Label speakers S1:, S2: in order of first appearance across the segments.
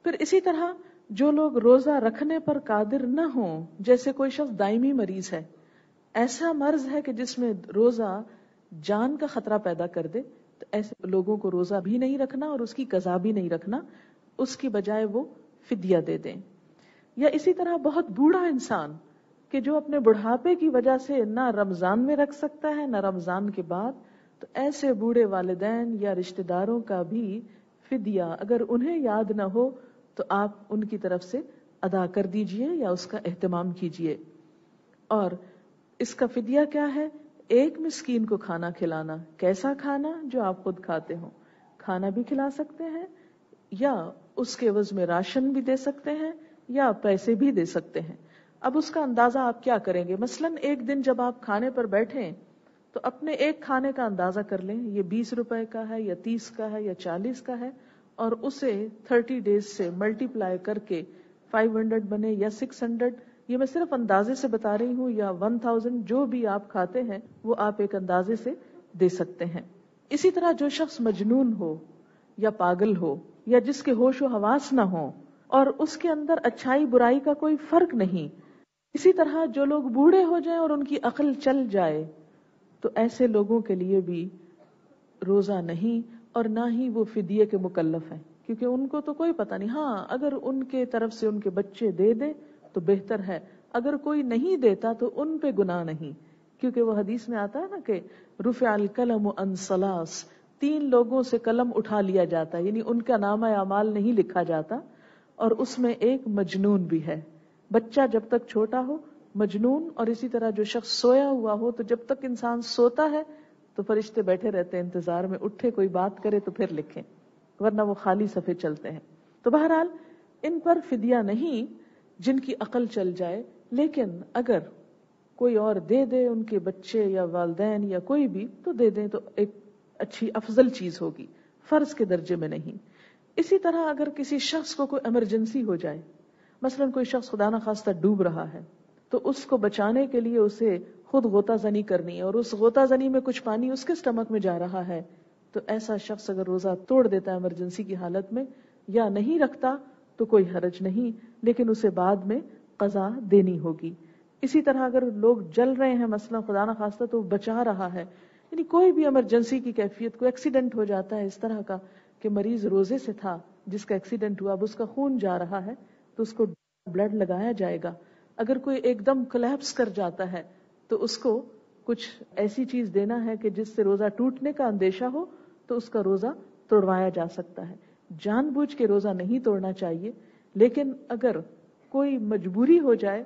S1: پھر اسی طرح جو لوگ روزہ رکھنے پر قادر نہ ہوں، جیسے کوئی شخص دائمی مریض ہے، ایسا مرض ہے کہ جس میں روزہ جان کا خطرہ پیدا کر دے، تو ایسے لوگوں کو روزہ بھی نہیں رکھنا اور اس کی قضا بھی نہیں رکھنا، اس کی بجائے وہ فدیہ دے دیں۔ یا اسی طرح بہت بوڑھا انسان کہ جو اپنے بڑھاپے کی وجہ سے نہ رمضان میں رکھ سکتا ہے نہ رمضان کے بعد، تو ایسے بوڑھے والدین یا رشتہ داروں کا بھی فدیہ اگر انہیں یاد نہ ہو تو آپ ان کی طرف سے ادا کر دیجئے یا اس کا اہتمام کیجئے۔ اور اس کا فدیہ کیا ہے؟ ایک مسکین کو کھانا کھلانا۔ کیسا کھانا؟ جو آپ خود کھاتے ہوں، کھانا بھی کھلا سکتے ہیں یا اس کے عوض میں راشن بھی دے سکتے ہیں یا پیسے بھی دے سکتے ہیں۔ اب اس کا اندازہ آپ کیا کریں گے؟ مثلاً ایک دن جب آپ کھانے پر بیٹھیں تو اپنے ایک کھانے کا اندازہ کر لیں، یہ 20 روپے کا ہے یا 30 کا ہے یا 40 کا ہے، اور اسے 30 ڈیز سے ملٹیپلائی کر کے 500 بنے یا 600، یہ میں صرف اندازے سے بتا رہی ہوں، یا 1000، جو بھی آپ کھاتے ہیں وہ آپ ایک اندازے سے دے سکتے ہیں۔ اسی طرح جو شخص مجنون ہو یا پاگل ہو یا جس کے ہوش و حواس نہ ہو اور اس کے اندر اچھائی برائی کا کوئی فرق نہیں، اسی طرح جو لوگ بوڑھے ہو جائیں اور ان کی عقل چل جائے، تو ایسے لوگوں کے لیے بھی روزہ نہیں اور نہ ہی وہ فدیے کے مکلف ہیں، کیونکہ ان کو تو کوئی پتہ نہیں۔ ہاں، اگر ان کے طرف سے ان کے بچے دے دیں تو بہتر ہے، اگر کوئی نہیں دیتا تو ان پہ گناہ نہیں، کیونکہ وہ حدیث میں آتا ہے نا کہ رفع القلم عن ثلاث، 3 لوگوں سے قلم اٹھا لیا جاتا ہے، یعنی ان کا نامہ اعمال نہیں لکھا جاتا، اور اس میں ایک مجنون بھی ہے۔ بچہ جب تک چھوٹا ہو، مجنون، اور اسی طرح جو شخص سویا ہوا ہو، تو جب تک انسان سوتا ہے تو فرشتے بیٹھے رہتے ہیں انتظار میں، اٹھے کوئی بات کرے تو پھر لکھیں، ورنہ وہ خالی صفحے چلتے ہیں۔ تو بہرحال ان پر فدیہ نہیں جن کی عقل چل جائے، لیکن اگر کوئی اور دے دے، ان کے بچے یا والدین یا کوئی بھی، تو دے دیں تو ایک اچھی افضل چیز ہوگی، فرض کے درجے میں نہیں۔ اسی طرح اگر کسی شخص کو کوئی ایمرجنسی ہو جائے، مثلا کوئی شخص خدا نخواستہ ڈوب رہا ہے، تو اس کو بچانے کے لیے اسے خود غوطہ زنی کرنی ہے، اور اس غوطہ زنی میں کچھ پانی اس کے اسٹمک میں جا رہا ہے، تو ایسا شخص اگر روزہ توڑ دیتا ہے ایمرجنسی کی حالت میں یا نہیں رکھتا تو کوئی حرج نہیں، لیکن اسے بعد میں قضا دینی ہوگی۔ اسی طرح اگر لوگ جل رہے ہیں، مثلا خدا نخواستہ، تو بچا رہا ہے، یعنی کوئی بھی ایمرجنسی کی کیفیت، کوئی ایکسیڈنٹ ہو جاتا ہے اس طرح کا کہ مریض روزے سے تھا، جس کا ایکسیڈنٹ ہوا، اب اس کا خون جا رہا ہے تو اس کو بلڈ لگایا جائے گا۔ اگر کوئی ایک دم کولیپس کر جاتا ہے تو اس کو کچھ ایسی چیز دینا ہے کہ جس سے روزہ ٹوٹنے کا اندیشہ ہو تو اس کا روزہ توڑوایا جا سکتا ہے۔ جان بوجھ کے روزہ نہیں توڑنا چاہیے، لیکن اگر کوئی مجبوری ہو جائے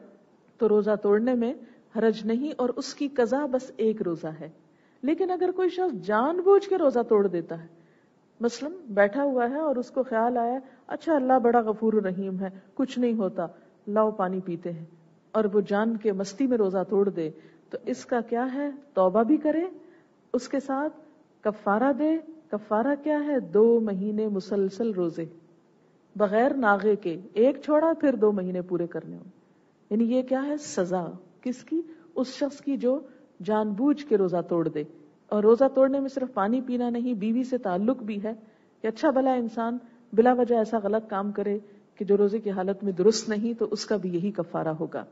S1: تو روزہ توڑنے میں حرج نہیں، اور اس کی قضا بس ایک روزہ ہے۔ لیکن اگر کوئی شخص جان بوجھ کے روزہ توڑ دیتا ہے، مثلا بیٹھا ہوا ہے اور اس کو خیال آیا اچھا اللہ بڑا غفور رحیم ہے، کچھ نہیں ہوتا، لاؤ پانی پیتے ہیں، اور وہ جان کے مستی میں روزہ توڑ دے، تو اس کا کیا ہے؟ توبہ بھی کرے، اس کے ساتھ کفارہ دے۔ کفارہ کیا ہے؟ 2 مہینے مسلسل روزے بغیر ناغے کے، ایک چھوڑا پھر 2 مہینے پورے کرنے ہوں، یعنی یہ کیا ہے؟ سزا کس کی؟ اس شخص کی جو جان بوجھ کے روزہ توڑ دے۔ اور روزہ توڑنے میں صرف پانی پینا نہیں، بیوی سے تعلق بھی ہے کہ اچھا بھلا انسان بلا وجہ ایسا غلط کام کرے کہ جو روزے کی حالت میں درست نہیں، تو اس کا بھی یہی کفارہ ہوگا۔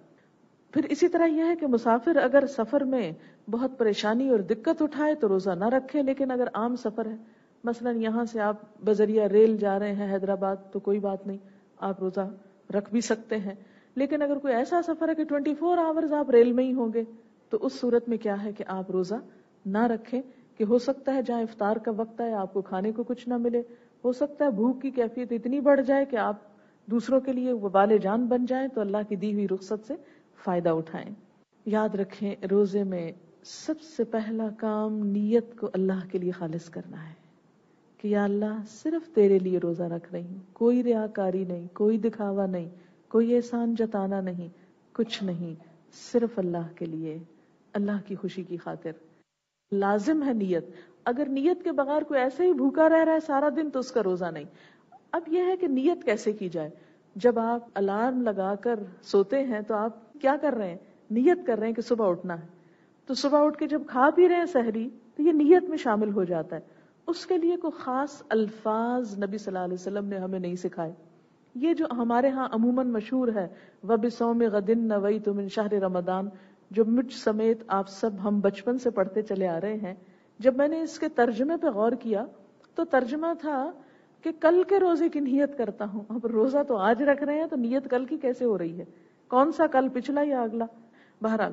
S1: پھر اسی طرح یہ ہے کہ مسافر اگر سفر میں بہت پریشانی اور دقت اٹھائے تو روزہ نہ رکھے، لیکن اگر عام سفر ہے، مثلا یہاں سے آپ بذریعہ ریل جا رہے ہیں حیدرآباد، تو کوئی بات نہیں، آپ روزہ رکھ بھی سکتے ہیں۔ لیکن اگر کوئی ایسا سفر ہے کہ 24 آورز آپ ریل میں ہی ہوں گے، تو اس صورت میں کیا ہے کہ آپ روزہ نہ رکھیں، کہ ہو سکتا ہے جہاں افطار کا وقت ہے آپ کو کھانے کو کچھ نہ ملے، ہو سکتا ہے بھوک کی کیفیت اتنی بڑھ جائے کہ آپ دوسروں کے لیے وبال جان بن جائیں، تو اللہ کی دی ہوئی رخصت سے فائدہ اٹھائیں۔ یاد رکھیں روزے میں سب سے پہلا کام نیت کو اللہ کے لیے خالص کرنا ہے، کہ یا اللہ صرف تیرے لیے روزہ رکھ رہی ہوں، کوئی ریاکاری نہیں، کوئی دکھاوا نہیں، کوئی احسان جتانا نہیں، کچھ نہیں، صرف اللہ کے لیے، اللہ کی خوشی کی خاطر۔ لازم ہے نیت، اگر نیت کے بغیر کوئی ایسے ہی بھوکا رہ رہا ہے سارا دن تو اس کا روزہ نہیں۔ اب یہ ہے کہ نیت کیسے کی جائے؟ جب آپ الارم لگا کر سوتے ہیں تو آپ کیا کر رہے ہیں؟ نیت کر رہے ہیں کہ صبح اٹھنا ہے، تو صبح اٹھ کے جب کھا پی رہے ہیں سحری، تو یہ نیت میں شامل ہو جاتا ہے۔ اس کے لیے کوئی خاص الفاظ نبی صلی اللہ علیہ وسلم نے ہمیں نہیں سکھائے، یہ جو ہمارے ہاں عموماً مشہور ہے وَبِصَوْمِ غَدٍ نَوَيْتُ مِنْ شَهْرِ رمضان، جو مجھ سمیت آپ سب ہم بچپن سے پڑھتے چلے آ رہے ہیں، جب میں نے اس کے ترجمے پہ غور کیا تو ترجمہ تھا کہ کل کے روزے کی نیت کرتا ہوں. اب روزہ تو آج رکھ رہے ہیں تو نیت کل کی کیسے ہو رہی ہے؟ کون سا کل، پچھلا یا اگلا؟ بہرحال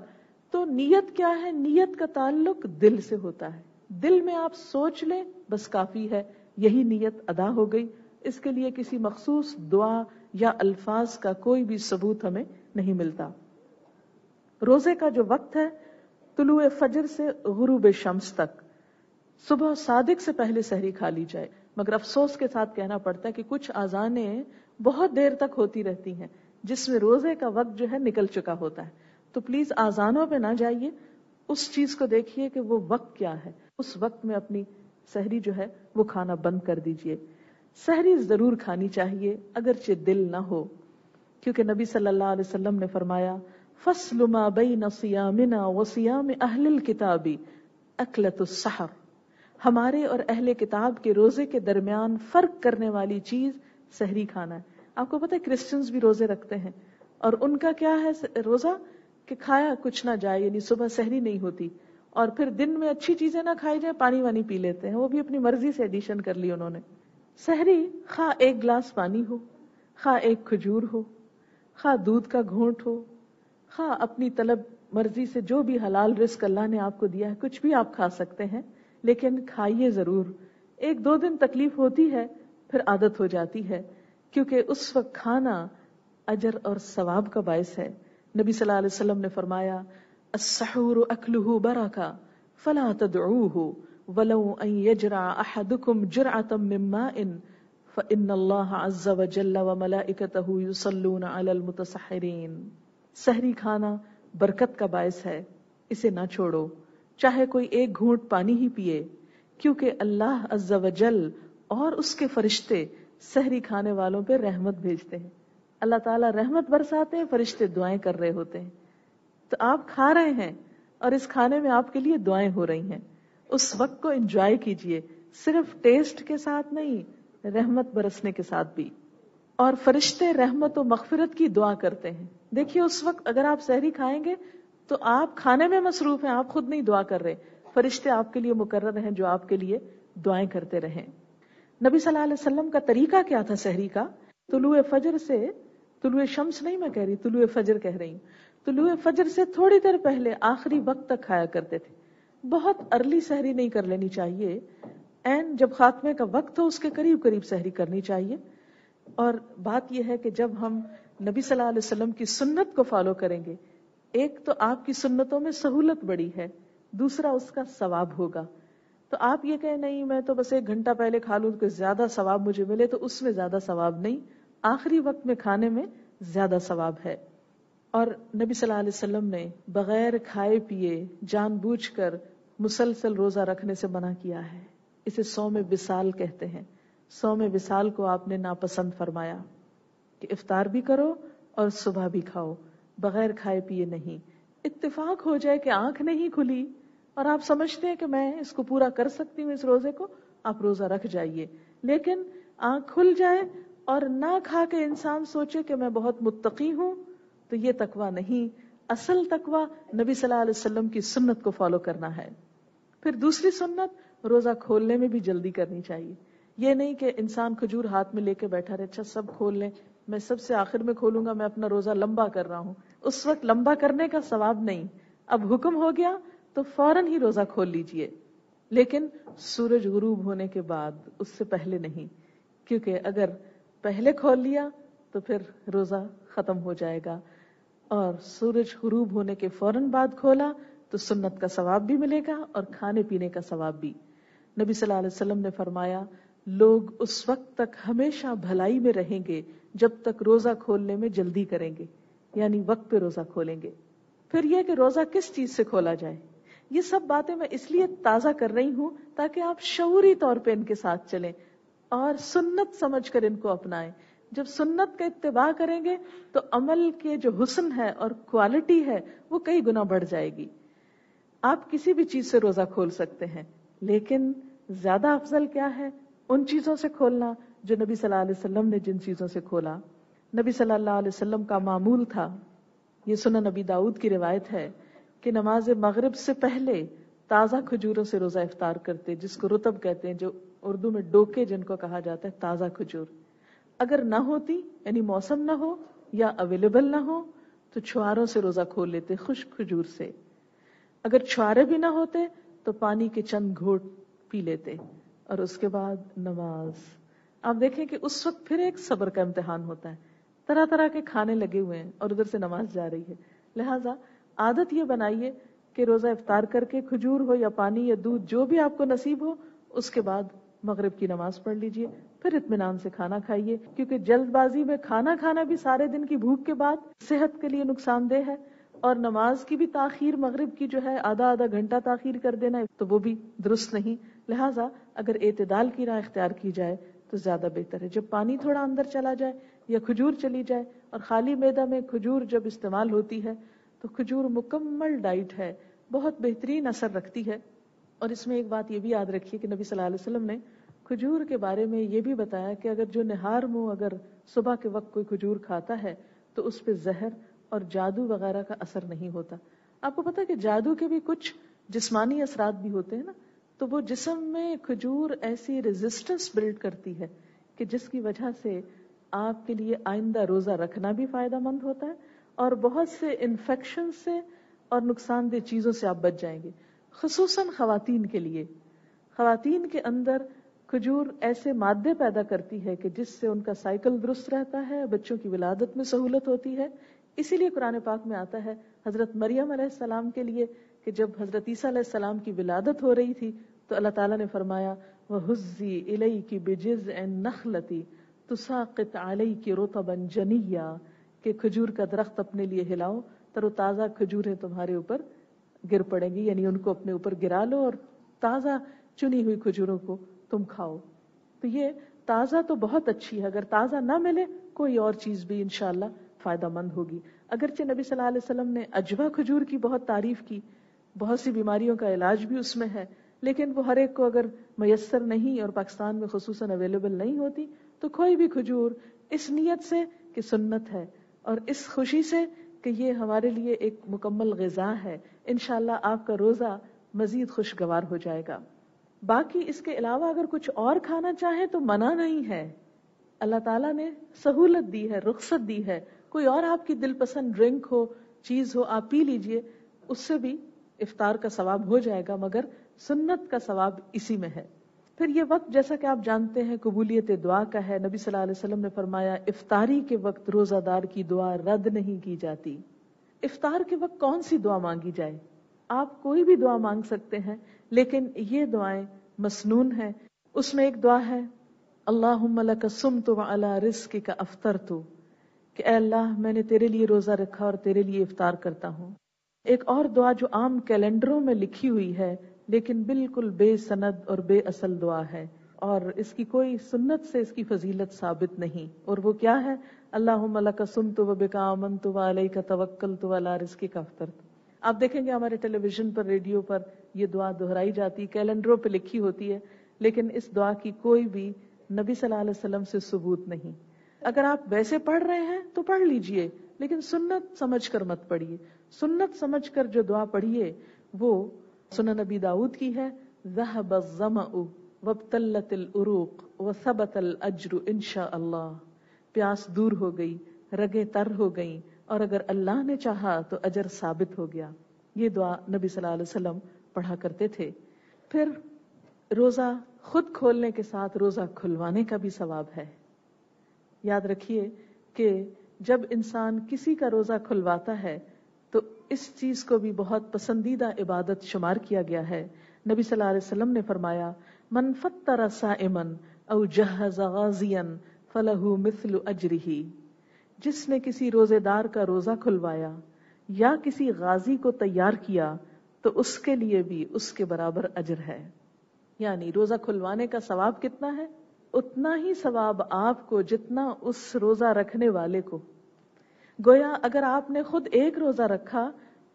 S1: تو نیت کیا ہے؟ نیت کا تعلق دل سے ہوتا ہے. دل میں آپ سوچ لیں بس کافی ہے، یہی نیت ادا ہو گئی. اس کے لیے کسی مخصوص دعا یا الفاظ کا کوئی بھی ثبوت ہمیں نہیں ملتا. روزے کا جو وقت ہے طلوع فجر سے غروب شمس تک، صبح صادق سے پہلے سحری کھا لی جائے. مگر افسوس کے ساتھ کہنا پڑتا ہے کہ کچھ اذانیں بہت دیر تک ہوتی رہتی ہیں جس میں روزے کا وقت جو ہے نکل چکا ہوتا ہے. تو پلیز اذانوں پہ نہ جائیے، اس چیز کو دیکھیے کہ وہ وقت کیا ہے، اس وقت میں اپنی سحری جو ہے وہ کھانا بند کر دیجیے. سحری ضرور کھانی چاہیے اگرچہ دل نہ ہو، کیونکہ نبی صلی اللہ علیہ وسلم نے فرمایا فصل ما بین صیامنا وصیام اہل الکتاب اکلۃ السحر، ہمارے اور اہل کتاب کے روزے کے درمیان فرق کرنے والی چیز سحری کھانا ہے. آپ کو پتہ ہے کرسچنز بھی روزے رکھتے ہیں اور ان کا کیا ہے روزہ کہ کھایا کچھ نہ جائے، یعنی صبح سحری نہیں ہوتی اور پھر دن میں اچھی چیزیں نہ کھائی جائیں، پانی وانی پی لیتے ہیں، وہ بھی اپنی مرضی سے ایڈیشن کر لی انہوں نے. سحری خواہ ایک گلاس پانی ہو، خواہ ایک کھجور ہو، خواہ دودھ کا گھونٹ ہو، خواہ اپنی طلب مرضی سے جو بھی حلال رزق اللہ نے آپ کو دیا ہے کچھ بھی آپ کھا سکتے ہیں، لیکن کھائیے ضرور. ایک دو دن تکلیف ہوتی ہے پھر عادت ہو جاتی ہے، کیونکہ اس وقت کھانا اجر اور ثواب کا باعث ہے. نبی صلی اللہ علیہ وسلم نے فرمایا السحور اکلہ برکہ فلا تدعوہ ولو ان یجرع احدکم جرعۃ من ماء فإن اللہ عز وجل وملائکتہ یصلون علی المتسحرین. سحری کھانا برکت کا باعث ہے، اسے نہ چھوڑو، چاہے کوئی ایک گھونٹ پانی ہی پیے، کیونکہ اللہ عز وجل اور اس کے فرشتے سحری کھانے والوں پہ رحمت بھیجتے ہیں. اللہ تعالیٰ رحمت برساتے ہیں، فرشتے دعائیں کر رہے ہوتے ہیں. تو آپ کھا رہے ہیں اور اس کھانے میں آپ کے لیے دعائیں ہو رہی ہیں. اس وقت کو انجوائے کیجئے، صرف ٹیسٹ کے ساتھ نہیں، رحمت برسنے کے ساتھ بھی. اور فرشتے رحمت و مغفرت کی دعا کرتے ہیں. دیکھیے اس وقت اگر آپ سحری کھائیں گے تو آپ کھانے میں مصروف ہیں، آپ خود نہیں دعا کر رہے، فرشتے آپ کے لیے مقرر ہیں جو آپ کے لیے دعائیں کرتے رہیں. نبی صلی اللہ علیہ وسلم کا طریقہ کیا تھا سحری کا؟ طلوع فجر سے، طلوع شمس نہیں میں کہہ رہی، طلوع فجر کہہ رہی ہوں، طلوع فجر سے تھوڑی دیر پہلے آخری وقت تک کھایا کرتے تھے. بہت ارلی سحری نہیں کر لینی چاہیے، این جب خاتمے کا وقت ہو اس کے قریب قریب سحری کرنی چاہیے. اور بات یہ ہے کہ جب ہم نبی صلی اللہ علیہ وسلم کی سنت کو فالو کریں گے، ایک تو آپ کی سنتوں میں سہولت بڑی ہے، دوسرا اس کا ثواب ہوگا. تو آپ یہ کہیں نہیں میں تو بس 1 گھنٹہ پہلے کھا لوں کہ زیادہ ثواب مجھے ملے، تو اس میں زیادہ ثواب نہیں، آخری وقت میں کھانے میں زیادہ ثواب ہے. اور نبی صلی اللہ علیہ وسلم نے بغیر کھائے پیے جان بوجھ کر مسلسل روزہ رکھنے سے منع کیا ہے. اسے صوم وصال کہتے ہیں. صوم وصال کو آپ نے ناپسند فرمایا کہ افطار بھی کرو اور صبح بھی کھاؤ، بغیر کھائے پیے نہیں. اتفاق ہو جائے کہ آنکھ نہیں کھلی اور آپ سمجھتے ہیں کہ میں اس کو پورا کر سکتی ہوں اس روزے کو، آپ روزہ رکھ جائیے. لیکن آنکھ کھل جائے اور نہ کھا کے انسان سوچے کہ میں بہت متقی ہوں، تو یہ تقویٰ نہیں. اصل تقویٰ نبی صلی اللہ علیہ وسلم کی سنت کو فالو کرنا ہے. پھر دوسری سنت، روزہ کھولنے میں بھی جلدی کرنی چاہیے. یہ نہیں کہ انسان کھجور ہاتھ میں لے کے بیٹھا رہے، اچھا سب کھول لیں، میں سب سے آخر میں کھولوں گا، میں اپنا روزہ لمبا کر رہا ہوں. اس وقت لمبا کرنے کا ثواب نہیں. اب حکم ہو گیا تو فوراً ہی روزہ کھول لیجئے، لیکن سورج غروب ہونے کے بعد، اس سے پہلے نہیں، کیونکہ اگر پہلے کھول لیا تو پھر روزہ ختم ہو جائے گا. اور سورج غروب ہونے کے فوراً بعد کھولا تو سنت کا ثواب بھی ملے گا اور کھانے پینے کا ثواب بھی. نبی صلی اللہ علیہ وسلم نے فرمایا لوگ اس وقت تک ہمیشہ بھلائی میں رہیں گے جب تک روزہ کھولنے میں جلدی کریں گے، یعنی وقت پہ روزہ کھولیں گے. پھر یہ کہ روزہ کس چیز سے کھولا جائے، یہ سب باتیں میں اس لیے تازہ کر رہی ہوں تاکہ آپ شعوری طور پہ ان کے ساتھ چلیں اور سنت سمجھ کر ان کو اپنائیں. جب سنت کا اتباع کریں گے تو عمل کے جو حسن ہے اور کوالٹی ہے وہ کئی گنا بڑھ جائے گی. آپ کسی بھی چیز سے روزہ کھول سکتے ہیں، لیکن زیادہ افضل کیا ہے؟ ان چیزوں سے کھولنا جو نبی صلی اللہ علیہ وسلم نے جن چیزوں سے کھولا. نبی صلی اللہ علیہ وسلم کا معمول تھا، یہ سنن نبی داؤد کی روایت ہے کہ نماز مغرب سے پہلے تازہ کھجوروں سے روزہ افطار کرتے، جس کو رطب کہتے ہیں، جو اردو میں ڈوکے جن کو کہا جاتا ہے، تازہ کھجور. اگر نہ ہوتی یعنی موسم نہ ہو یا اویلیبل نہ ہو تو چھواروں سے روزہ کھول لیتے، خشک کھجور سے. اگر چھوارے بھی نہ ہوتے تو پانی کے چند گھونٹ پی لیتے اور اس کے بعد نماز. آپ دیکھیں کہ اس وقت پھر ایک صبر کا امتحان ہوتا ہے، طرح طرح کے کھانے لگے ہوئے ہیں اور ادھر سے نماز جا رہی ہے. لہٰذا عادت یہ بنائیے کہ روزہ افطار کر کے کھجور ہو یا پانی یا دودھ جو بھی آپ کو نصیب ہو، اس کے بعد مغرب کی نماز پڑھ لیجئے، پھر اطمینان سے کھانا کھائیے، کیونکہ جلد بازی میں کھانا کھانا بھی سارے دن کی بھوک کے بعد صحت کے لیے نقصان دہ ہے، اور نماز کی بھی تاخیر مغرب کی جو ہے آدھا گھنٹہ تاخیر کر دینا تو وہ بھی درست نہیں. لہٰذا اگر اعتدال کی راہ اختیار کی جائے تو زیادہ بہتر ہے. جب پانی تھوڑا اندر چلا جائے یا کھجور چلی جائے، اور خالی معدہ میں کھجور جب استعمال ہوتی ہے تو کھجور مکمل ڈائٹ ہے، بہت بہترین اثر رکھتی ہے. اور اس میں ایک بات یہ بھی یاد رکھیے کہ نبی صلی اللہ علیہ وسلم نے کھجور کے بارے میں یہ بھی بتایا کہ اگر جو نہار منہ اگر صبح کے وقت کوئی کھجور کھاتا ہے تو اس پہ زہر اور جادو وغیرہ کا اثر نہیں ہوتا. آپ کو پتا کہ جادو کے بھی کچھ جسمانی اثرات بھی ہوتے ہیں نا، تو وہ جسم میں کھجور ایسی ریزسٹنس بلڈ کرتی ہے کہ جس کی وجہ سے آپ کے لیے آئندہ روزہ رکھنا بھی فائدہ مند ہوتا ہے، اور بہت سے انفیکشن سے اور نقصان دہ چیزوں سے آپ بچ جائیں گے. خصوصاً خواتین کے لیے، خواتین کے اندر کھجور ایسے مادے پیدا کرتی ہے کہ جس سے ان کا سائیکل درست رہتا ہے، بچوں کی ولادت میں سہولت ہوتی ہے. اسی لیے قرآن پاک میں آتا ہے حضرت مریم علیہ السلام کے لیے کہ جب حضرت عیسیٰ علیہ السلام کی ولادت ہو رہی تھی تو اللہ تعالیٰ نے فرمایا وَهُزِّي إِلَيْكِ بِجِذْعِ النَّخْلَةِ تُسَاقِطْ عَلَيْكِ رُطَبًا جَنِيًّا، کہ کھجور کا درخت اپنے لیے ہلاؤ، تر و تازہ کھجوریں تمہارے اوپر گر پڑیں گی، یعنی ان کو اپنے اوپر گرا لو اور تازہ چنی ہوئی کھجوروں کو تم کھاؤ. تو یہ تازہ تو بہت اچھی ہے، اگر تازہ نہ ملے کوئی اور چیز بھی انشاءاللہ فائدہ مند ہوگی. اگرچہ نبی صلی اللہ علیہ وسلم نے اجوا کھجور کی بہت تعریف کی، بہت سی بیماریوں کا علاج بھی اس میں ہے، لیکن وہ ہر ایک کو اگر میسر نہیں اور پاکستان میں خصوصاً اویلیبل نہیں ہوتی تو کوئی بھی کھجور اس نیت سے کہ سنت ہے اور اس خوشی سے کہ یہ ہمارے لیے ایک مکمل غذا ہے، انشاءاللہ آپ کا روزہ مزید خوشگوار ہو جائے گا. باقی اس کے علاوہ اگر کچھ اور کھانا چاہیں تو منع نہیں ہے، اللہ تعالیٰ نے سہولت دی ہے، رخصت دی ہے. کوئی اور آپ کی دل پسند ڈرنک ہو، چیز ہو، آپ پی لیجئے، اس سے بھی افطار کا ثواب ہو جائے گا، مگر سنت کا ثواب اسی میں ہے. پھر یہ وقت جیسا کہ آپ جانتے ہیں قبولیت دعا کا ہے. نبی صلی اللہ علیہ وسلم نے فرمایا افطاری کے وقت روزہ دار کی دعا رد نہیں کی جاتی. افطار کے وقت کون سی دعا مانگی جائے؟ آپ کوئی بھی دعا مانگ سکتے ہیں، لیکن یہ دعائیں مسنون ہیں. اس میں ایک دعا ہے اللہم لک صمت وعلی رزقک افطرت، کہ اے اللہ میں نے تیرے لیے روزہ رکھا اور تیرے لیے افطار کرتا ہوں. ایک اور دعا جو عام کیلنڈروں میں لکھی ہوئی ہے لیکن بالکل بے سند اور بے اصل دعا ہے، اور اس کی کوئی سنت سے اس کی فضیلت ثابت نہیں، اور وہ کیا ہے؟ اللہم لک صمت وبک آمنت وعلیک توکلت وعلی رزقک افطرت. آپ دیکھیں گے ہمارے ٹیلی ویژن پر، ریڈیو پر یہ دعا دہرائی جاتی، کیلنڈروں پہ لکھی ہوتی ہے، لیکن اس دعا کی کوئی بھی نبی صلی اللہ علیہ وسلم سے ثبوت نہیں. اگر آپ ویسے پڑھ رہے ہیں تو پڑھ لیجئے، لیکن سنت سمجھ کر مت پڑھیے. سنت سمجھ کر جو دعا پڑھیے وہ سنن نبی داؤد کی ہے ذهب الظمأ وابتلت العروق وثبت الاجر انشاء اللہ. پیاس دور ہو گئی، رگیں تر ہو گئیں، اور اگر اللہ نے چاہا تو اجر ثابت ہو گیا. یہ دعا نبی صلی اللہ علیہ وسلم پڑھا کرتے تھے. پھر روزہ خود کھولنے کے ساتھ روزہ کھلوانے کا بھی ثواب ہے. یاد رکھیے کہ جب انسان کسی کا روزہ کھلواتا ہے تو اس چیز کو بھی بہت پسندیدہ عبادت شمار کیا گیا ہے. نبی صلی اللہ علیہ وسلم نے فرمایا من فطر صائما او جہز غازیا فلہ مثل اجرہ، جس نے کسی روزے دار کا روزہ کھلوایا یا کسی غازی کو تیار کیا تو اس کے لیے بھی اس کے برابر اجر ہے. یعنی روزہ کھلوانے کا ثواب کتنا ہے؟ اتنا ہی ثواب آپ کو جتنا اس روزہ رکھنے والے کو. گویا اگر آپ نے خود ایک روزہ رکھا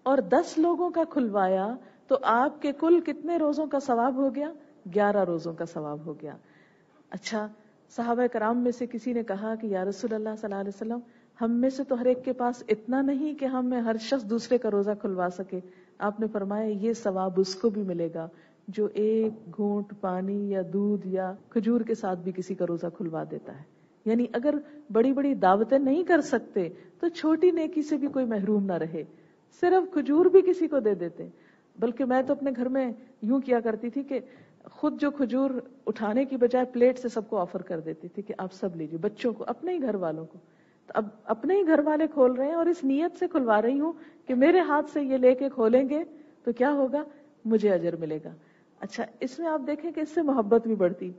S1: اور 10 لوگوں کا کھلوایا تو آپ کے کل کتنے روزوں کا ثواب ہو گیا؟ 11 روزوں کا ثواب ہو گیا. اچھا، صحابہ کرام میں سے کسی نے کہا کہ یا رسول اللہ صلی اللہ علیہ وسلم، ہم میں سے تو ہر ایک کے پاس اتنا نہیں کہ ہم میں ہر شخص دوسرے کا روزہ کھلوا سکے. آپ نے فرمایا یہ ثواب اس کو بھی ملے گا جو ایک گھونٹ پانی یا دودھ یا کھجور کے ساتھ بھی کسی کا روزہ کھلوا دیتا ہے. یعنی اگر بڑی بڑی دعوتیں نہیں کر سکتے تو چھوٹی نیکی سے بھی کوئی محروم نہ رہے. صرف کھجور بھی کسی کو دے دیتے. بلکہ میں تو اپنے گھر میں یوں کیا کرتی تھی کہ خود جو کھجور اٹھانے کی بجائے پلیٹ سے سب کو آفر کر دیتی تھی کہ آپ سب لیجیے، بچوں کو، اپنے ہی گھر والوں کو. تو اب اپنے ہی گھر والے کھول رہے ہیں اور اس نیت سے کھلوا رہی ہوں کہ میرے ہاتھ سے یہ لے کے کھولیں گے تو کیا ہوگا، مجھے اجر ملے گا. اچھا، اس میں آپ دیکھیں کہ اس سے محبت بھی بڑھتی،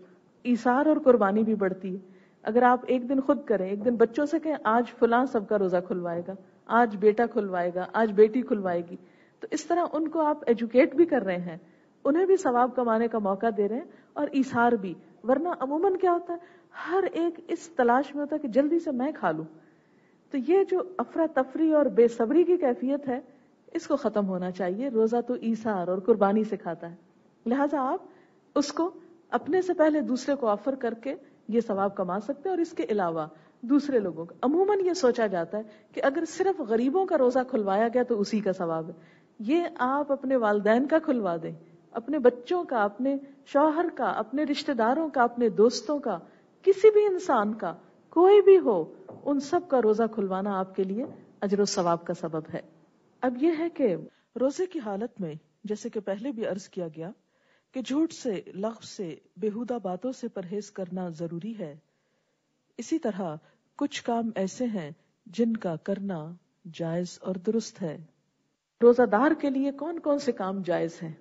S1: ایثار اور قربانی بھی بڑھتی ہے. اگر آپ ایک دن خود کریں، ایک دن بچوں سے کہیں آج فلاں سب کا روزہ کھلوائے گا، آج بیٹا کھلوائے گا، آج بیٹی کھلوائے گی، تو اس طرح ان کو آپ ایجوکیٹ بھی کر رہے ہیں، انہیں بھی ثواب کمانے کا موقع دے رہے ہیں اور ایثار بھی. ورنہ عموماً کیا ہوتا ہے، ہر ایک اس تلاش میں ہوتا ہے کہ جلدی سے میں کھا لوں. تو یہ جو افراتفری اور بے صبری کی کیفیت ہے، اس کو ختم ہونا چاہیے. روزہ تو ایثار اور قربانی سے کھاتا ہے، لہٰذا آپ اس کو اپنے سے پہلے دوسرے کو آفر کر کے یہ ثواب کما سکتے ہیں. اور اس کے علاوہ دوسرے لوگوں کا عموماً یہ سوچا جاتا ہے کہ اگر صرف غریبوں کا روزہ کھلوایا گیا تو اسی کا ثواب ہے. یہ آپ اپنے والدین کا کھلوا دیں، اپنے بچوں کا، اپنے شوہر کا، اپنے رشتہ داروں کا، اپنے دوستوں کا، کسی بھی انسان کا، کوئی بھی ہو، ان سب کا روزہ کھلوانا آپ کے لیے اجر و ثواب کا سبب ہے. اب یہ ہے کہ روزے کی حالت میں، جیسے کہ پہلے بھی عرض کیا گیا، کہ جھوٹ سے، لغو سے، بیہودہ باتوں سے پرہیز کرنا ضروری ہے. اسی طرح کچھ کام ایسے ہیں جن کا کرنا جائز اور درست ہے. روزہ دار کے لیے کون کون سے کام جائز ہیں،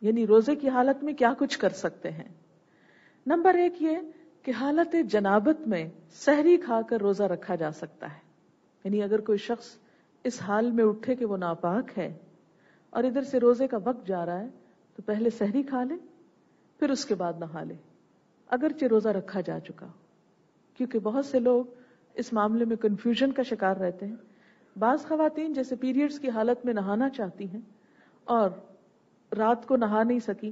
S1: یعنی روزے کی حالت میں کیا کچھ کر سکتے ہیں. نمبر 1 یہ کہ حالت جنابت میں سحری کھا کر روزہ رکھا جا سکتا ہے. یعنی اگر کوئی شخص اس حال میں اٹھے کہ وہ ناپاک ہے اور ادھر سے روزے کا وقت جا رہا ہے تو پہلے سحری کھا لے، پھر اس کے بعد نہا لے، اگرچہ روزہ رکھا جا چکا. کیونکہ بہت سے لوگ اس معاملے میں کنفیوژن کا شکار رہتے ہیں. بعض خواتین جیسے پیریڈز کی حالت میں نہانا چاہتی ہیں اور رات کو نہا نہیں سکی،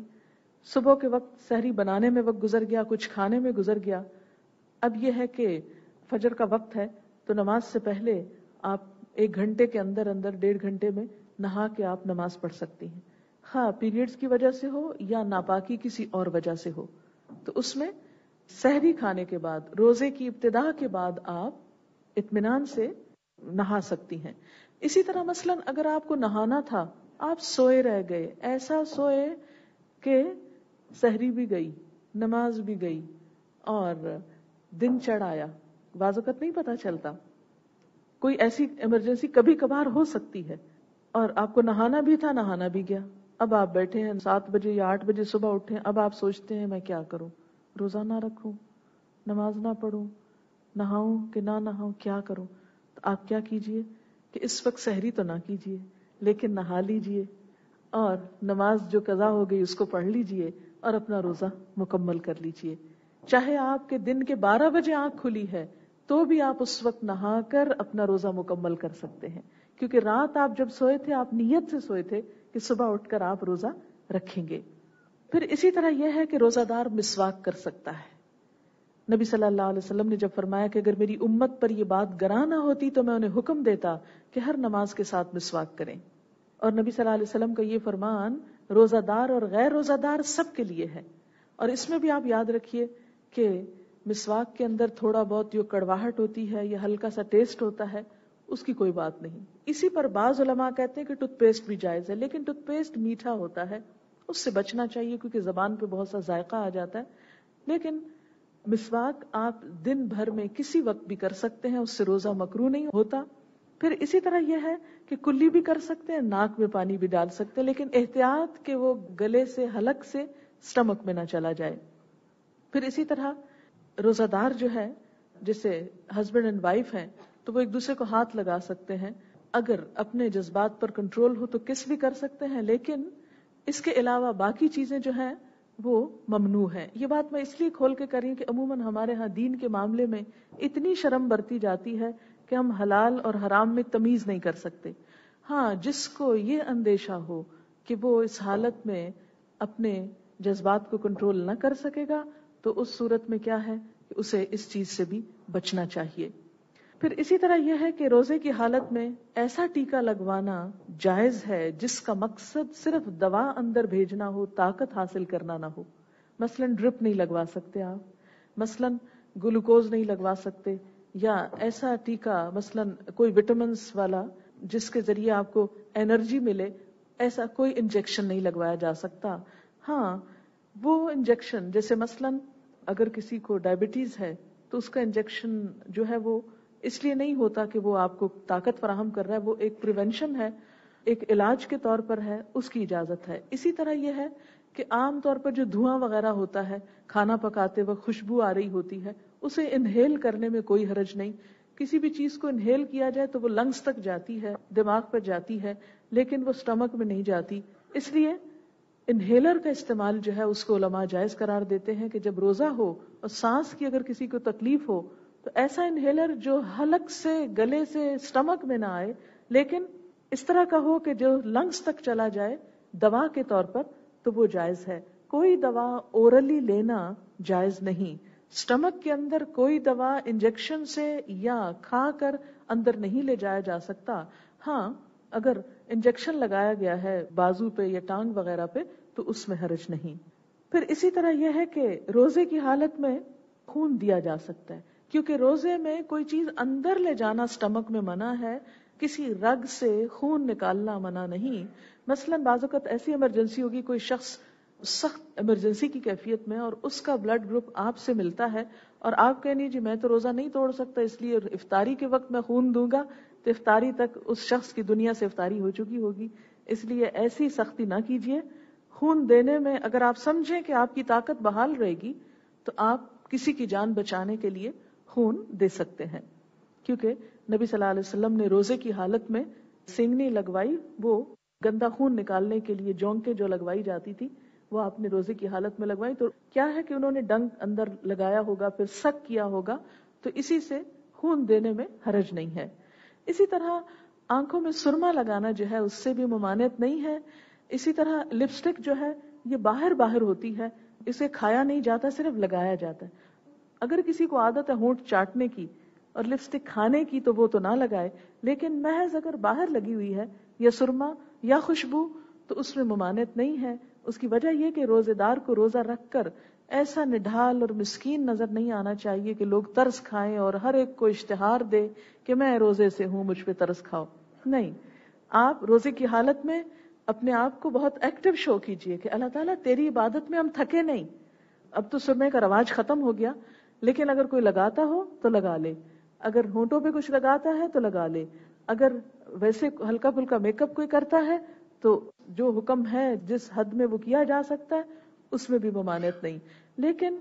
S1: صبح کے وقت سحری بنانے میں وقت گزر گیا، کچھ کھانے میں گزر گیا. اب یہ ہے کہ فجر کا وقت ہے تو نماز سے پہلے آپ 1 گھنٹے کے اندر 1.5 گھنٹے میں نہا کے آپ نماز پڑھ سکتی ہیں، خواہ پیریڈز کی وجہ سے ہو یا ناپاکی کسی اور وجہ سے ہو. تو اس میں سحری کھانے کے بعد، روزے کی ابتدا کے بعد آپ اطمینان سے نہا سکتی ہیں. اسی طرح مثلاً اگر آپ کو نہانا تھا، آپ سوئے رہ گئے، ایسا سوئے کہ سحری بھی گئی، نماز بھی گئی اور دن چڑھ آیا، بعض اوقات نہیں پتا چلتا، کوئی ایسی ایمرجنسی کبھی کبھار ہو سکتی ہے، اور آپ کو نہانا بھی تھا، نہانا بھی گیا. اب آپ بیٹھے ہیں 7 بجے یا 8 بجے صبح اٹھے، اب آپ سوچتے ہیں میں کیا کروں، روزہ نہ رکھوں، نماز نہ پڑھوں، نہاؤں کہ نہ نہاؤں، کیا کروں. تو آپ کیا کیجئے کہ اس وقت سحری تو نہ کیجئے لیکن نہا لیجئے اور نماز جو قضا ہو گئی اس کو پڑھ لیجئے اور اپنا روزہ مکمل کر لیجئے. چاہے آپ کے دن کے 12 بجے آنکھ کھلی ہے تو بھی آپ اس وقت نہا کر اپنا روزہ مکمل کر سکتے ہیں، کیونکہ رات آپ جب سوئے تھے آپ نیت سے سوئے تھے کہ صبح اٹھ کر آپ روزہ رکھیں گے. پھر اسی طرح یہ ہے کہ روزہ دار مسواک کر سکتا ہے. نبی صلی اللہ علیہ وسلم نے جب فرمایا کہ اگر میری امت پر یہ بات گراں نہ ہوتی تو میں انہیں حکم دیتا کہ ہر نماز کے ساتھ مسواک کریں. اور نبی صلی اللہ علیہ وسلم کا یہ فرمان روزہ دار اور غیر روزہ دار سب کے لیے ہے. اور اس میں بھی آپ یاد رکھیے کہ مسواک کے اندر تھوڑا بہت جو کڑواہٹ ہوتی ہے یا ہلکا سا ٹیسٹ ہوتا ہے اس کی کوئی بات نہیں. اسی پر بعض علماء کہتے ہیں کہ ٹوتھ پیسٹ بھی جائز ہے، لیکن ٹوتھ پیسٹ میٹھا ہوتا ہے، اس سے بچنا چاہیے کیونکہ زبان پہ بہت سا ذائقہ آ جاتا ہے. لیکن مسواک آپ دن بھر میں کسی وقت بھی کر سکتے ہیں، اس سے روزہ مکروہ نہیں ہوتا. پھر اسی طرح یہ ہے کہ کلی بھی کر سکتے ہیں، ناک میں پانی بھی ڈال سکتے ہیں، لیکن احتیاط کہ وہ گلے سے، حلق سے سٹمک میں نہ چلا جائے. پھر اسی طرح روزہ دار جو ہے، جیسے ہسبینڈ اینڈ وائف ہیں تو وہ ایک دوسرے کو ہاتھ لگا سکتے ہیں. اگر اپنے جذبات پر کنٹرول ہو تو کس بھی کر سکتے ہیں، لیکن اس کے علاوہ باقی چیزیں جو ہیں وہ ممنوع ہے. یہ بات میں اس لیے کھول کے کری کہ عموماً ہمارے ہاں دین کے معاملے میں اتنی شرم برتی جاتی ہے کہ ہم حلال اور حرام میں تمیز نہیں کر سکتے. ہاں، جس کو یہ اندیشہ ہو کہ وہ اس حالت میں اپنے جذبات کو کنٹرول نہ کر سکے گا تو اس صورت میں کیا ہے کہ اسے اس چیز سے بھی بچنا چاہیے. پھر اسی طرح یہ ہے کہ روزے کی حالت میں ایسا ٹیکا لگوانا جائز ہے جس کا مقصد صرف دوا اندر بھیجنا ہو، طاقت حاصل کرنا نہ ہو. مثلا ڈرپ نہیں لگوا سکتے آپ، مثلا گلوکوز نہیں لگوا سکتے، یا ایسا ٹیکا مثلا کوئی وٹامنس والا جس کے ذریعے آپ کو انرجی ملے، ایسا کوئی انجیکشن نہیں لگوایا جا سکتا. ہاں وہ انجیکشن جیسے مثلا اگر کسی کو ڈائبٹیز ہے تو اس کا انجیکشن جو ہے وہ اس لیے نہیں ہوتا کہ وہ آپ کو طاقت فراہم کر رہا ہے، وہ ایک پریونشن ہے، ایک علاج کے طور پر ہے، اس کی اجازت ہے. اسی طرح یہ ہے کہ عام طور پر جو دھواں وغیرہ ہوتا ہے، کھانا پکاتے وقت خوشبو آ رہی ہوتی ہے، اسے انہیل کرنے میں کوئی حرج نہیں. کسی بھی چیز کو انہیل کیا جائے تو وہ لنگس تک جاتی ہے، دماغ پر جاتی ہے، لیکن وہ اسٹمک میں نہیں جاتی. اس لیے انہیلر کا استعمال جو ہے اس کو علماء جائز قرار دیتے ہیں کہ جب روزہ ہو اور سانس کی اگر کسی کو تکلیف ہو تو ایسا انہیلر جو حلق سے، گلے سے اسٹمک میں نہ آئے لیکن اس طرح کا ہو کہ جو لنگس تک چلا جائے دوا کے طور پر، تو وہ جائز ہے. کوئی دوا اورلی لینا جائز نہیں. اسٹمک کے اندر کوئی دوا انجیکشن سے یا کھا کر اندر نہیں لے جایا جا سکتا. ہاں اگر انجیکشن لگایا گیا ہے بازو پہ یا ٹانگ وغیرہ پہ تو اس میں حرج نہیں. پھر اسی طرح یہ ہے کہ روزے کی حالت میں خون دیا جا سکتا ہے، کیونکہ روزے میں کوئی چیز اندر لے جانا اسٹمک میں منع ہے، کسی رگ سے خون نکالنا منع نہیں. مثلا بعض اوقات ایسی ایمرجنسی ہوگی، کوئی شخص سخت ایمرجنسی کی کیفیت میں اور اس کا بلڈ گروپ آپ سے ملتا ہے اور آپ کہیں نہیں جی میں تو روزہ نہیں توڑ سکتا اس لیے افطاری کے وقت میں خون دوں گا، تو افطاری تک اس شخص کی دنیا سے افطاری ہو چکی ہوگی. اس لیے ایسی سختی نہ کیجیے. خون دینے میں اگر آپ سمجھیں کہ آپ کی طاقت بحال رہے گی تو آپ کسی کی جان بچانے کے لیے خون دے سکتے ہیں. کیونکہ نبی صلی اللہ علیہ وسلم نے روزے کی حالت میں سینگنی لگوائی، وہ گندا خون نکالنے کے لیے جونکیں جو لگوائی جاتی تھی وہ آپ نے روزے کی حالت میں لگوائی. تو کیا ہے کہ انہوں نے ڈنک اندر لگایا ہوگا، پھر سک کیا ہوگا، تو اسی سے خون دینے میں حرج نہیں ہے. اسی طرح آنکھوں میں سرما لگانا جو ہے اس سے بھی ممانعت نہیں ہے. اسی طرح لپسٹک جو ہے یہ باہر ہوتی ہے، اسے کھایا نہیں جاتا، صرف لگایا جاتا ہے. اگر کسی کو عادت ہے ہونٹ چاٹنے کی اور لپسٹک کھانے کی تو وہ تو نہ لگائے، لیکن محض اگر باہر لگی ہوئی ہے یا سرما یا خوشبو تو اس میں ممانعت نہیں ہے. اس کی وجہ یہ کہ روزے دار کو روزہ رکھ کر ایسا نڈھال اور مسکین نظر نہیں آنا چاہیے کہ لوگ ترس کھائیں اور ہر ایک کو اشتہار دے کہ میں روزے سے ہوں مجھ پہ ترس کھاؤ. نہیں، آپ روزے کی حالت میں اپنے آپ کو بہت ایکٹیو شو کیجئے کہ اللہ تعالیٰ تیری عبادت میں ہم تھکے نہیں. اب تو سرمے کا رواج ختم ہو گیا، لیکن اگر کوئی لگاتا ہو تو لگا لے، اگر ہونٹوں پہ کچھ لگاتا ہے تو لگا لے، اگر ویسے ہلکا پھلکا میک اپ کوئی کرتا ہے تو جو حکم ہے جس حد میں وہ کیا جا سکتا ہے اس میں بھی ممانعت نہیں. لیکن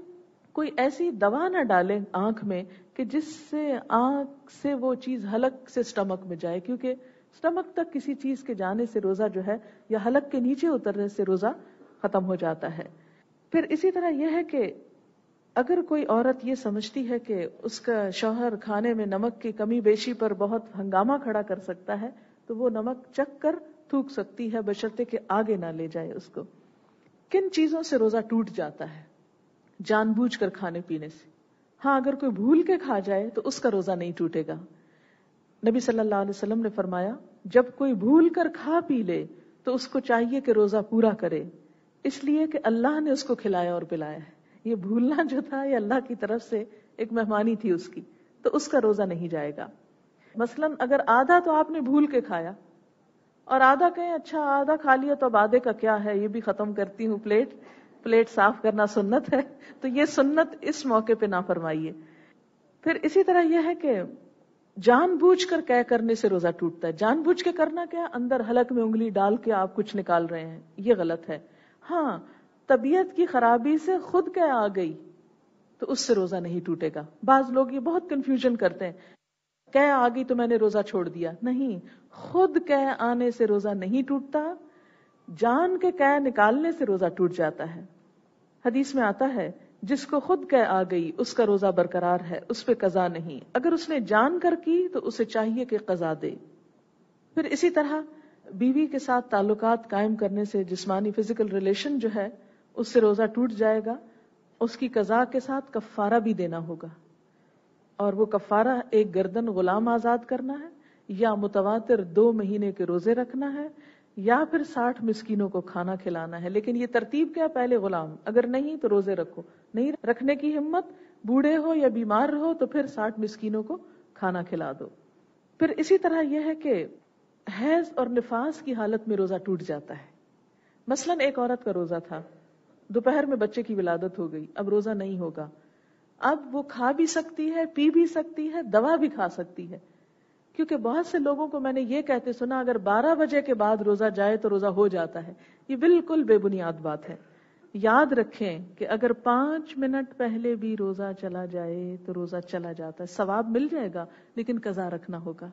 S1: کوئی ایسی دوا نہ ڈالے آنکھ میں کہ جس سے آنکھ سے وہ چیز حلق سے اسٹمک میں جائے، کیونکہ اسٹمک تک کسی چیز کے جانے سے روزہ جو ہے یا حلق کے نیچے اترنے سے روزہ ختم ہو جاتا ہے. پھر اسی طرح یہ ہے کہ اگر کوئی عورت یہ سمجھتی ہے کہ اس کا شوہر کھانے میں نمک کی کمی بیشی پر بہت ہنگامہ کھڑا کر سکتا ہے تو وہ نمک چکھ کر تھوک سکتی ہے، بشرطے کہ آگے نہ لے جائے اس کو. کن چیزوں سے روزہ ٹوٹ جاتا ہے؟ جان بوجھ کر کھانے پینے سے. ہاں اگر کوئی بھول کے کھا جائے تو اس کا روزہ نہیں ٹوٹے گا. نبی صلی اللہ علیہ وسلم نے فرمایا جب کوئی بھول کر کھا پی لے تو اس کو چاہیے کہ روزہ پورا کرے، اس لیے کہ اللہ نے اس کو کھلایا اور پلایا ہے. یہ بھولنا جو تھا یہ اللہ کی طرف سے ایک مہمانی تھی اس کی، تو اس کا روزہ نہیں جائے گا. مثلا اگر آدھا تو آپ نے بھول کے کھایا اور آدھا کہیں اچھا آدھا کھا لیا تو اب آدھے کا کیا ہے، یہ بھی ختم کرتی ہوں، پلیٹ صاف کرنا سنت ہے، تو یہ سنت اس موقع پہ نہ فرمائیے. پھر اسی طرح یہ ہے کہ جان بوجھ کر قے کرنے سے روزہ ٹوٹتا ہے. جان بوجھ کے کرنا کیا؟ اندر حلق میں انگلی ڈال کے آپ کچھ نکال رہے ہیں، یہ غلط ہے. ہاں طبیعت کی خرابی سے خود قے آ گئی تو اس سے روزہ نہیں ٹوٹے گا. بعض لوگ یہ بہت کنفیوژن کرتے ہیں، قے آ گئی تو میں نے روزہ چھوڑ دیا. نہیں، خود قے آنے سے روزہ نہیں ٹوٹتا، جان کے قے نکالنے سے روزہ ٹوٹ جاتا ہے. حدیث میں آتا ہے جس کو خود قے آ گئی اس کا روزہ برقرار ہے، اس پہ قضا نہیں. اگر اس نے جان کر کی تو اسے چاہیے کہ قضا دے. پھر اسی طرح بیوی کے ساتھ تعلقات قائم کرنے سے جسمانی فزیکل ریلیشن جو ہے اس سے روزہ ٹوٹ جائے گا. اس کی قضا کے ساتھ کفارہ بھی دینا ہوگا، اور وہ کفارہ ایک گردن غلام آزاد کرنا ہے، یا متواتر 2 مہینے کے روزے رکھنا ہے، یا پھر 60 مسکینوں کو کھانا کھلانا ہے۔ لیکن یہ ترتیب کیا؟ پہلے غلام، اگر نہیں تو روزے رکھو، نہیں رکھنے کی ہمت، بوڑھے ہو یا بیمار رہو تو پھر 60 مسکینوں کو کھانا کھلا دو۔ پھر اسی طرح یہ ہے کہ حیض اور نفاس کی حالت میں روزہ ٹوٹ جاتا ہے۔ مثلاً ایک عورت کا روزہ تھا، دوپہر میں بچے کی ولادت ہو گئی، اب روزہ نہیں ہوگا، اب وہ کھا بھی سکتی ہے، پی بھی سکتی ہے، دوا بھی کھا سکتی ہے، کیونکہ بہت سے لوگوں کو میں نے یہ کہتے سنا اگر 12 بجے کے بعد روزہ جائے تو روزہ ہو جاتا ہے۔ یہ بالکل بے بنیاد بات ہے۔ یاد رکھیں کہ اگر 5 منٹ پہلے بھی روزہ چلا جائے تو روزہ چلا جاتا ہے، ثواب مل جائے گا لیکن قضا رکھنا ہوگا۔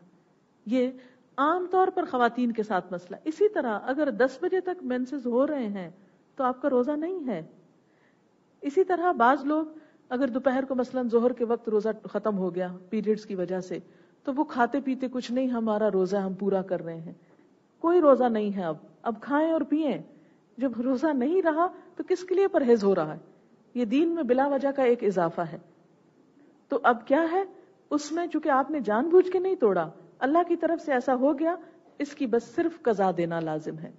S1: یہ عام طور پر خواتین کے ساتھ مسئلہ۔ اسی طرح اگر 10 بجے تک مینسز ہو رہے ہیں تو آپ کا روزہ نہیں ہے۔ اسی طرح بعض لوگ اگر دوپہر کو مثلاً ظہر کے وقت روزہ ختم ہو گیا پیریڈز کی وجہ سے، تو وہ کھاتے پیتے کچھ نہیں، ہمارا روزہ ہم پورا کر رہے ہیں۔ کوئی روزہ نہیں ہے، اب کھائیں اور پئیں۔ جب روزہ نہیں رہا تو کس کے لیے پرہیز ہو رہا ہے؟ یہ دین میں بلا وجہ کا ایک اضافہ ہے۔ تو اب کیا ہے اس میں، چونکہ آپ نے جان بوجھ کے نہیں توڑا، اللہ کی طرف سے ایسا ہو گیا، اس کی بس صرف قضا دینا لازم ہے۔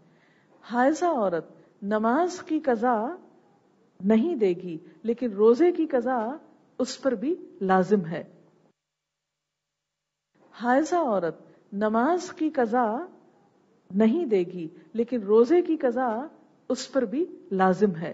S1: حائضہ عورت نماز کی قضا نہیں دے گی لیکن روزے کی قضا اس پر بھی لازم ہے۔ حائضہ عورت نماز کی قضا نہیں دے گی لیکن روزے کی قضا اس پر بھی لازم ہے۔